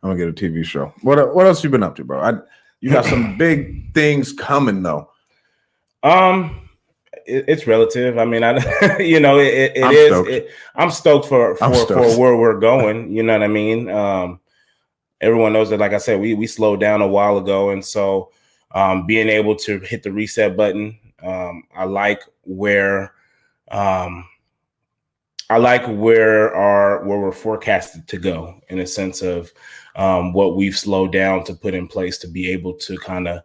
I'm gonna get a TV show. What else you been up to, bro? You got some big things coming though. It's relative. I mean, I'm stoked for where we're going. You know what I mean? Everyone knows that, like I said, we slowed down a while ago. And so being able to hit the reset button, I like where we're forecasted to go, in a sense of what we've slowed down to put in place to be able to kind of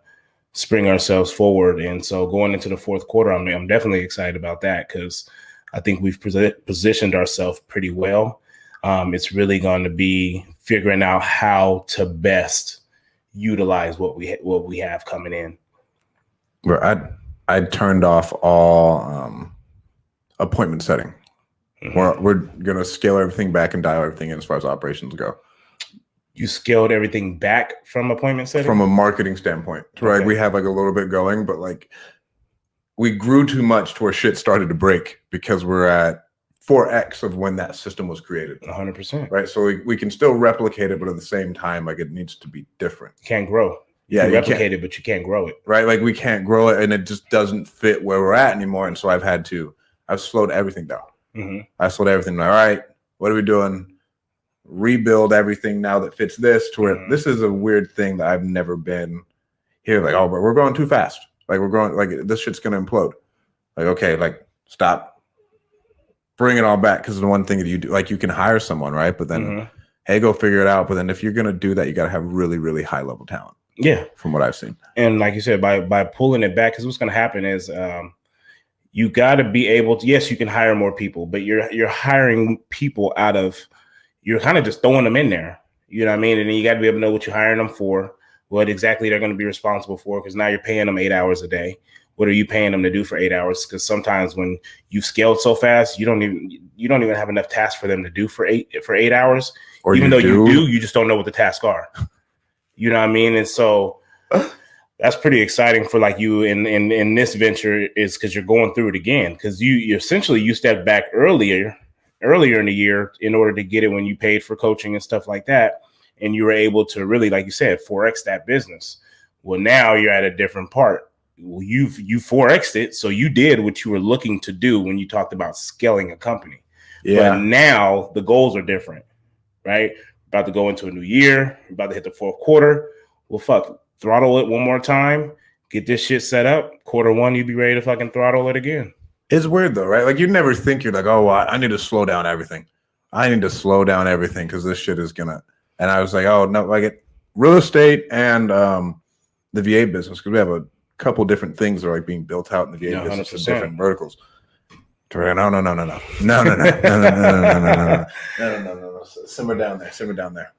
spring ourselves forward. And so going into the fourth quarter, I'm definitely excited about that, because I think we've positioned ourselves pretty well. It's really going to be figuring out how to best utilize what we have coming in. I turned off all appointment setting. Mm-hmm. We're going to scale everything back and dial everything in as far as operations go. You scaled everything back from appointment setting? From a marketing standpoint, right? Okay. We have like a little bit going, but like we grew too much to where shit started to break, because we're at 4x of when that system was created. 100%. Right? So we can still replicate it, but at the same time, like it needs to be different. Can't grow. You can replicate it, but you can't grow it. Right? Like we can't grow it, and it just doesn't fit where we're at anymore. And so I've slowed everything down. Mm-hmm. I slowed everything down. All right, what are we doing? Rebuild everything now that fits this, to where this is a weird thing that I've never been here. Like, oh, but we're going too fast. Like we're going, like this shit's going to implode. Like, okay, like stop, bring it all back. Because the one thing that you do, like you can hire someone, right? But then, hey, go figure it out. But then if you're going to do that, you got to have really, really high level talent. Yeah. From what I've seen. And like you said, by pulling it back, because what's going to happen is you got to be able to, yes, you can hire more people, but you're hiring people out of, you're kind of just throwing them in there. You know what I mean? And then you got to be able to know what you're hiring them for, what exactly they're going to be responsible for, because now you're paying them 8 hours a day. What are you paying them to do for 8 hours? Because sometimes when you've scaled so fast, you don't even have enough tasks for them to do for 8 hours. Or even though you do, you just don't know what the tasks are. You know what I mean? And so that's pretty exciting for like you in this venture, is because you're going through it again, because you essentially stepped back earlier in the year in order to get it when you paid for coaching and stuff like that. And you were able to really, like you said, 4X that business. Well, now you're at a different part. Well, you 4X'd it. So you did what you were looking to do when you talked about scaling a company. Yeah. But now the goals are different, right? About to go into a new year. You're about to hit the fourth quarter. Well, fuck, throttle it one more time. Get this shit set up. Quarter one, you be ready to fucking throttle it again. It's weird though, right? Like you never think, you're like, oh, I need to slow down everything. I need to slow down everything because this shit is gonna. And I was like, oh no, like real estate and the VA business, because we have a couple different things that are like being built out in the VA business in different verticals. No. Simmer down there.